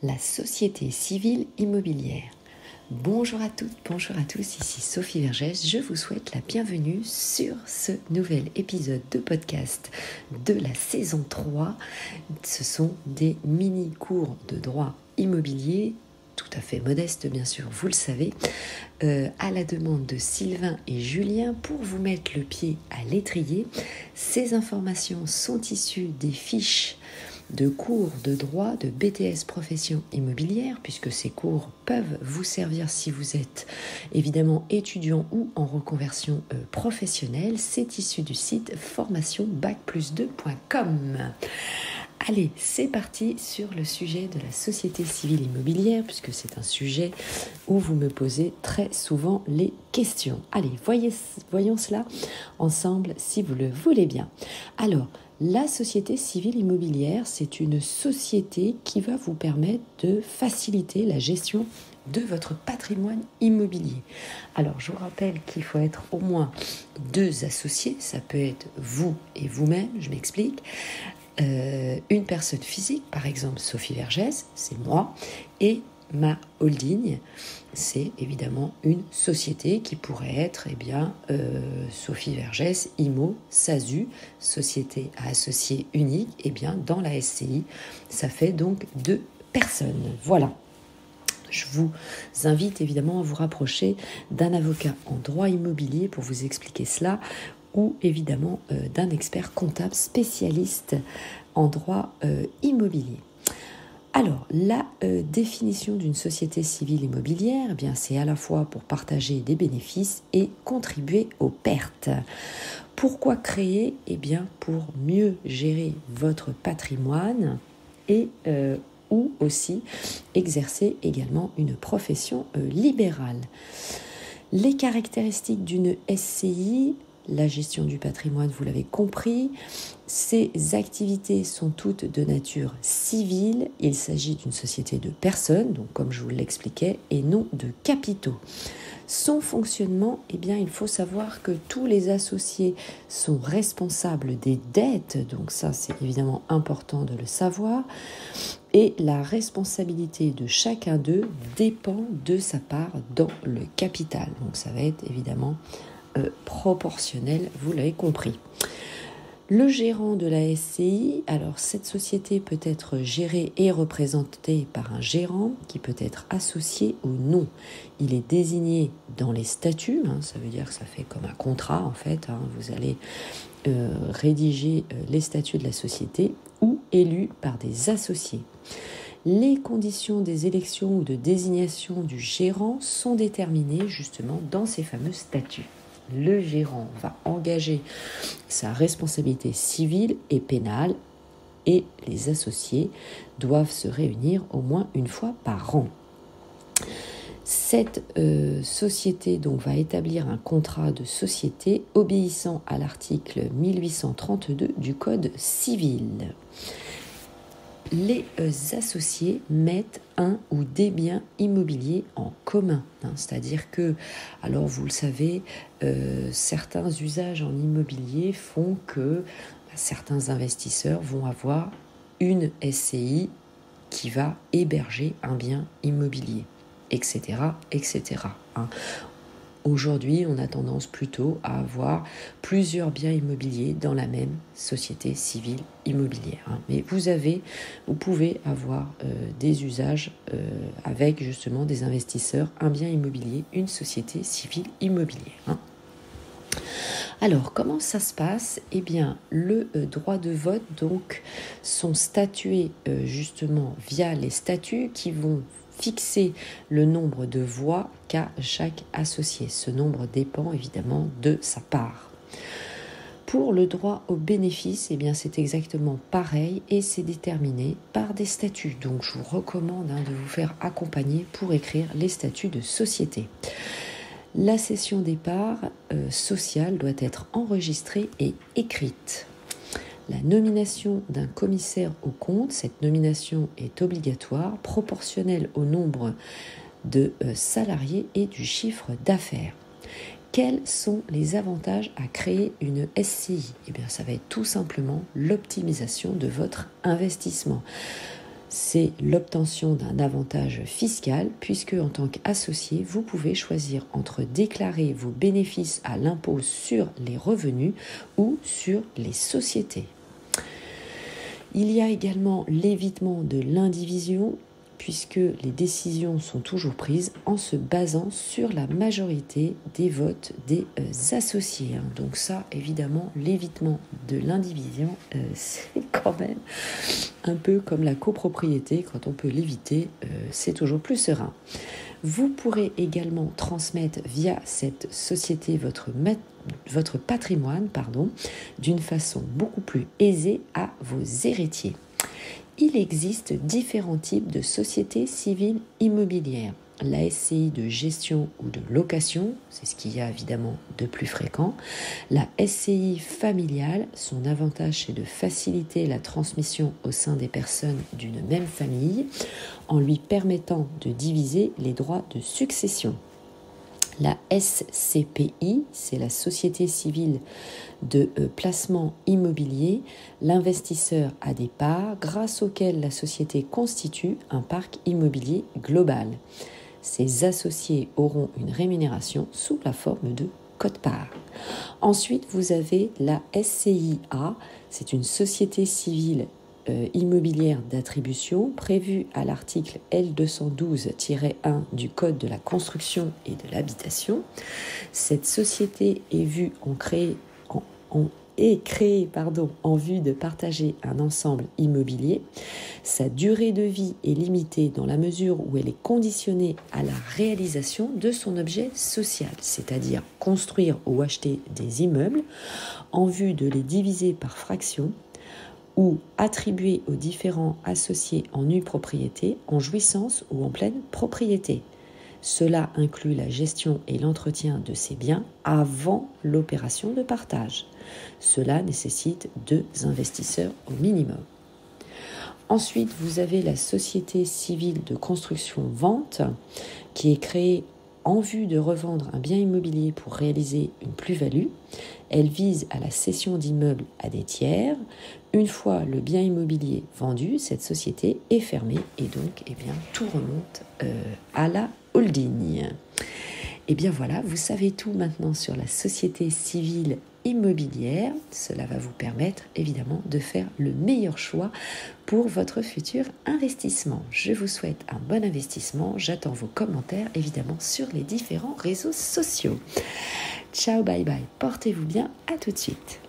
la société civile immobilière. Bonjour à toutes, bonjour à tous, ici Sophie Vergès, je vous souhaite la bienvenue sur ce nouvel épisode de podcast de la saison 3. Ce sont des mini-cours de droit immobilier, tout à fait modestes bien sûr, vous le savez, à la demande de Sylvain et Julien pour vous mettre le pied à l'étrier. Ces informations sont issues des fiches de cours de droit de BTS Profession Immobilière, puisque ces cours peuvent vous servir si vous êtes évidemment étudiant ou en reconversion professionnelle. C'est issu du site formationbac+2.com. Allez, c'est parti sur le sujet de la société civile immobilière, puisque c'est un sujet où vous me posez très souvent les questions. Allez, voyons cela ensemble si vous le voulez bien. Alors, la société civile immobilière, c'est une société qui va vous permettre de faciliter la gestion de votre patrimoine immobilier. Alors, je vous rappelle qu'il faut être au moins 2 associés, ça peut être vous et vous-même, je m'explique. Une personne physique, par exemple Sophie Vergès, c'est moi, et ma holding, c'est évidemment une société qui pourrait être Sophie Vergès, IMO, SASU, société à associés unique, dans la SCI, ça fait donc 2 personnes. Voilà. Je vous invite évidemment à vous rapprocher d'un avocat en droit immobilier pour vous expliquer cela, ou évidemment d'un expert comptable spécialiste en droit immobilier. Alors, la définition d'une société civile immobilière, c'est à la fois pour partager des bénéfices et contribuer aux pertes. Pourquoi créer ? Pour mieux gérer votre patrimoine et ou aussi exercer également une profession libérale. Les caractéristiques d'une SCI, la gestion du patrimoine, vous l'avez compris, ces activités sont toutes de nature civile. Il s'agit d'une société de personnes, donc comme je vous l'expliquais, et non de capitaux. Son fonctionnement, il faut savoir que tous les associés sont responsables des dettes, donc ça c'est évidemment important de le savoir, et la responsabilité de chacun d'eux dépend de sa part dans le capital. Donc ça va être évidemment proportionnel, vous l'avez compris. Le gérant de la SCI, alors cette société peut être gérée et représentée par un gérant qui peut être associé ou non. Il est désigné dans les statuts, ça veut dire que ça fait comme un contrat en fait, vous allez rédiger les statuts de la société ou élu par des associés. Les conditions des élections ou de désignation du gérant sont déterminées justement dans ces fameux statuts. Le gérant va engager sa responsabilité civile et pénale et les associés doivent se réunir au moins une fois par an. Cette société va établir un contrat de société obéissant à l'article 1832 du Code civil. Les associés mettent un ou des biens immobiliers en commun. C'est-à-dire que, alors vous le savez, certains usages en immobilier font que certains investisseurs vont avoir une SCI qui va héberger un bien immobilier, etc., etc. Aujourd'hui, on a tendance plutôt à avoir plusieurs biens immobiliers dans la même société civile immobilière. Mais vous pouvez avoir des usages avec justement des investisseurs, un bien immobilier, une société civile immobilière. Alors, comment ça se passe ? Le droit de vote, sont statués justement via les statuts qui vont fixer le nombre de voix qu'a chaque associé. Ce nombre dépend évidemment de sa part. Pour le droit au bénéfice, c'est exactement pareil et c'est déterminé par des statuts. Donc je vous recommande de vous faire accompagner pour écrire les statuts de société. La cession des parts sociales doit être enregistrée et écrite. La nomination d'un commissaire aux comptes, cette nomination est obligatoire, proportionnelle au nombre de salariés et du chiffre d'affaires. Quels sont les avantages à créer une SCI ? Ça va être tout simplement l'optimisation de votre investissement. c'est l'obtention d'un avantage fiscal, puisque en tant qu'associé, vous pouvez choisir entre déclarer vos bénéfices à l'impôt sur les revenus ou sur les sociétés. Il y a également l'évitement de l'indivision, puisque les décisions sont toujours prises en se basant sur la majorité des votes des associés. Donc ça, évidemment, l'évitement de l'indivision, c'est quand même un peu comme la copropriété. Quand on peut l'éviter, c'est toujours plus serein. Vous pourrez également transmettre via cette société votre patrimoine, d'une façon beaucoup plus aisée à vos héritiers. Il existe différents types de sociétés civiles immobilières. La SCI de gestion ou de location, c'est ce qu'il y a évidemment de plus fréquent. La SCI familiale, son avantage c'est de faciliter la transmission au sein des personnes d'une même famille en lui permettant de diviser les droits de succession. La SCPI, c'est la Société civile de placement immobilier. L'investisseur a des parts grâce auxquelles la société constitue un parc immobilier global. Ses associés auront une rémunération sous la forme de quote-part. Ensuite, vous avez la SCIA, c'est une société civile immobilière d'attribution prévue à l'article L212-1 du Code de la construction et de l'habitation. Cette société est créée en vue de partager un ensemble immobilier. Sa durée de vie est limitée dans la mesure où elle est conditionnée à la réalisation de son objet social, c'est-à-dire construire ou acheter des immeubles en vue de les diviser par fractions ou attribuer aux différents associés en nue propriété, en jouissance ou en pleine propriété. Cela inclut la gestion et l'entretien de ces biens avant l'opération de partage. Cela nécessite 2 investisseurs au minimum. Ensuite, vous avez la société civile de construction-vente qui est créée en vue de revendre un bien immobilier pour réaliser une plus-value. Elle vise à la cession d'immeubles à des tiers. Une fois le bien immobilier vendu, cette société est fermée et donc tout remonte à la holding. Et bien voilà, vous savez tout maintenant sur la société civile immobilière. Cela va vous permettre évidemment de faire le meilleur choix pour votre futur investissement. Je vous souhaite un bon investissement. J'attends vos commentaires évidemment sur les différents réseaux sociaux. Ciao, bye bye. Portez-vous bien. À tout de suite.